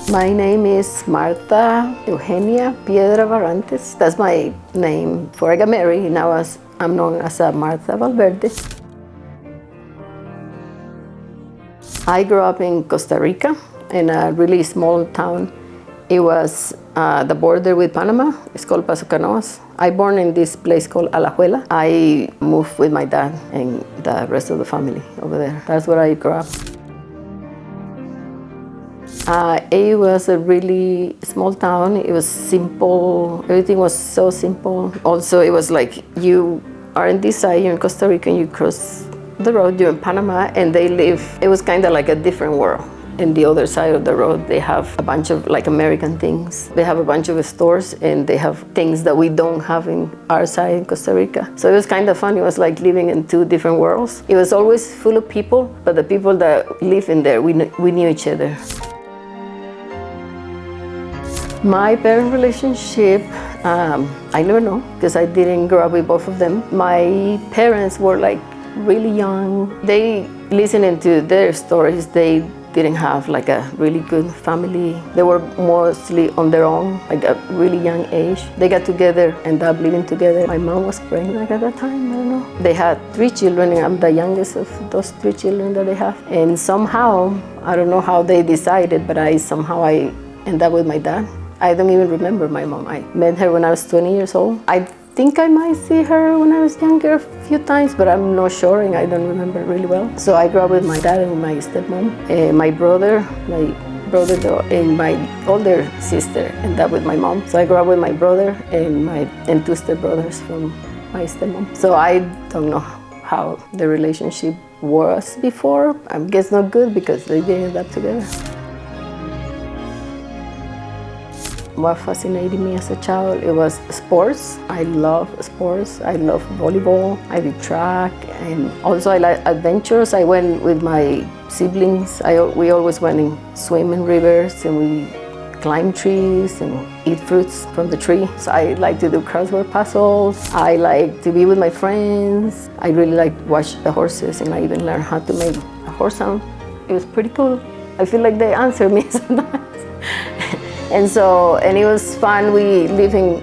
My name is Marta Eugenia Piedra Barrantes. That's my name before I got married. Now I'm known as Marta Valverde. I grew up in Costa Rica in a really small town. It was the border with Panama. It's called Paso Canoas. I born in this place called Alajuela. I moved with my dad and the rest of the family over there. That's where I grew up. It was a really small town. It was simple. Everything was so simple. Also, it was like you are in this side, you're in Costa Rica, and you cross the road, you're in Panama, and they live. It was kind of like a different world. In the other side of the road, they have a bunch of like American things. They have a bunch of stores, and they have things that we don't have in our side in Costa Rica. So it was kind of fun. It was like living in two different worlds. It was always full of people, but the people that live in there, we knew each other. My parent relationship, I never know because I didn't grow up with both of them. My parents were like really young. They listening to their stories. They didn't have like a really good family. They were mostly on their own, like a really young age. They got together, ended up living together. My mom was pregnant at that time, I don't know. They had 3 children, and I'm the youngest of those 3 children that they have. And somehow, I don't know how they decided, but I ended up with my dad. I don't even remember my mom. I met her when I was 20 years old. I think I might see her when I was younger a few times, but I'm not sure and I don't remember really well. So I grew up with my dad and my stepmom. My brother, and my older sister ended up with my mom. So I grew up with my brother and 2 stepbrothers from my stepmom. So I don't know how the relationship was before. I guess not good because they didn't end up together. What fascinated me as a child, it was sports. I love sports. I love volleyball. I did track, and also I like adventures. I went with my siblings. We always went and swim in rivers, and we climb trees and eat fruits from the tree. So I like to do crossword puzzles. I like to be with my friends. I really like to watch the horses, and I even learned how to make a horse sound. It was pretty cool. I feel like they answer me sometimes. And it was fun. We live in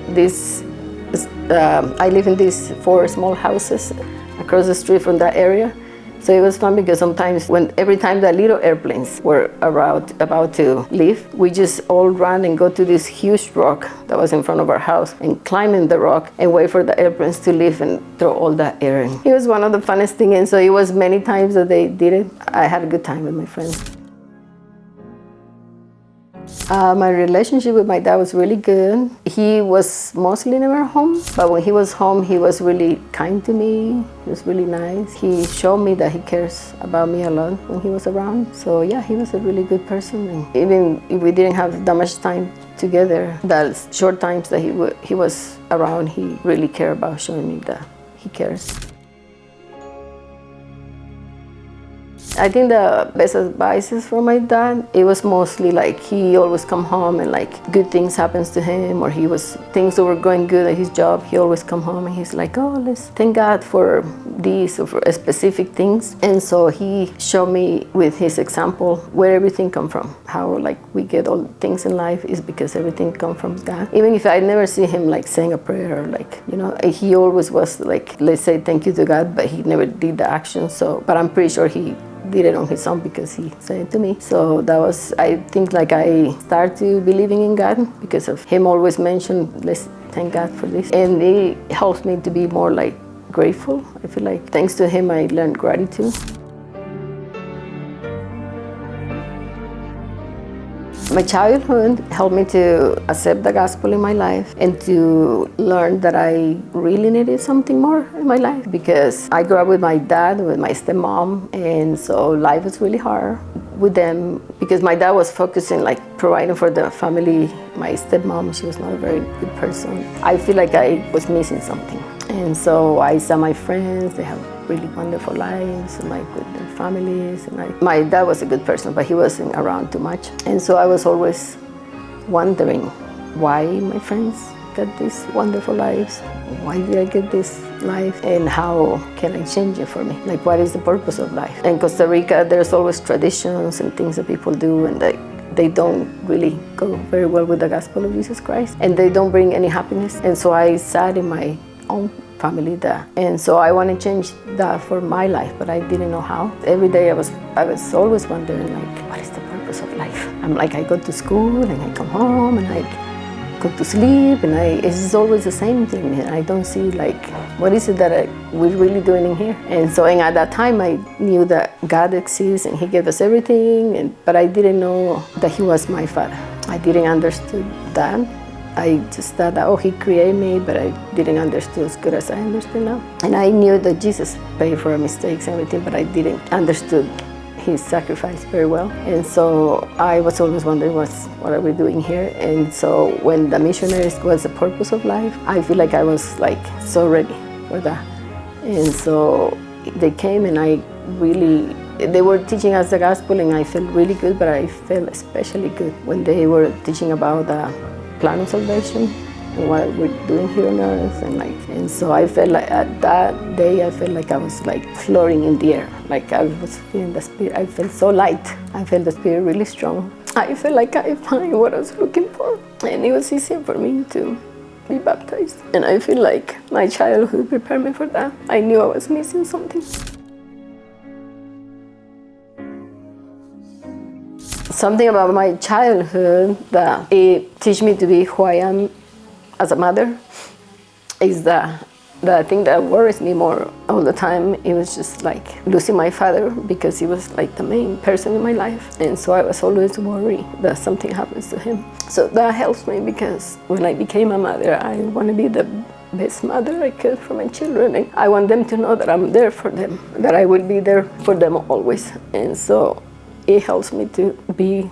I live in these 4 small houses across the street from that area. So it was fun because sometimes every time the little airplanes were about to leave, we just all run and go to this huge rock that was in front of our house and climb in the rock and wait for the airplanes to leave and throw all that air in. It was one of the funnest things, and so it was many times that they did it. I had a good time with my friends. My relationship with my dad was really good. He was mostly never home, but when he was home, he was really kind to me. He was really nice. He showed me that he cares about me a lot when he was around. So yeah, he was a really good person. And even if we didn't have that much time together, the short times that he was around, he really cared about showing me that he cares. I think the best advices from my dad, it was mostly like he always come home and like good things happens to him, or things that were going good at his job, he always come home and he's like, oh, let's thank God for this or for specific things. And so he showed me with his example where everything come from, how like we get all things in life is because everything come from God. Even if I never see him like saying a prayer or like, he always was like, let's say thank you to God, but he never did the action. But I'm pretty sure he did it on his own because he said it to me. So that was, I think like I started to believing in God because of him always mentioned, let's thank God for this. And it helps me to be more like grateful. I feel like thanks to him, I learned gratitude. My childhood helped me to accept the gospel in my life and to learn that I really needed something more in my life because I grew up with my dad, with my stepmom, and so life was really hard with them because my dad was focusing like providing for the family. My stepmom, she was not a very good person. I feel like I was missing something. And so I saw my friends, they have really wonderful lives, like with their families. And my dad was a good person, but he wasn't around too much. And so I was always wondering why my friends got these wonderful lives. Why did I get this life? And how can I change it for me? Like, what is the purpose of life? In Costa Rica, there's always traditions and things that people do, and they don't really go very well with the gospel of Jesus Christ, and they don't bring any happiness. And so I sat in my own family there, and so I want to change that for my life, but I didn't know how. Every day I was always wondering, like, what is the purpose of life? I'm like, I go to school and I come home and I go to sleep, and it's always the same thing, and I don't see, like, what is it that we're really doing in here? And so, and at that time I knew that God exists and He gave us everything, but I didn't know that He was my Father. I didn't understand that. I just thought that, oh, He created me, but I didn't understand as good as I understand now. And I knew that Jesus paid for our mistakes and everything, but I didn't understand His sacrifice very well. And so I was always wondering, what are we doing here? And so when the missionaries was the purpose of life, I feel like I was like so ready for that. And so they came, and they were teaching us the gospel, and I felt really good, but I felt especially good when they were teaching about the plan of salvation and what we're doing here on earth, and so I felt like at that day I felt like I was like floating in the air, like I was feeling the Spirit. I felt so light. I felt the Spirit really strong. I felt like I found what I was looking for, and it was easy for me to be baptized. And I feel like my childhood prepared me for that. I knew I was missing something. Something about my childhood that it teach me to be who I am as a mother is the thing that worries me more all the time. It was just like losing my father, because he was like the main person in my life, and so I was always worried that something happens to him. So that helps me, because when I became a mother, I want to be the best mother I could for my children, and I want them to know that I'm there for them, that I will be there for them always. And so it helps me to be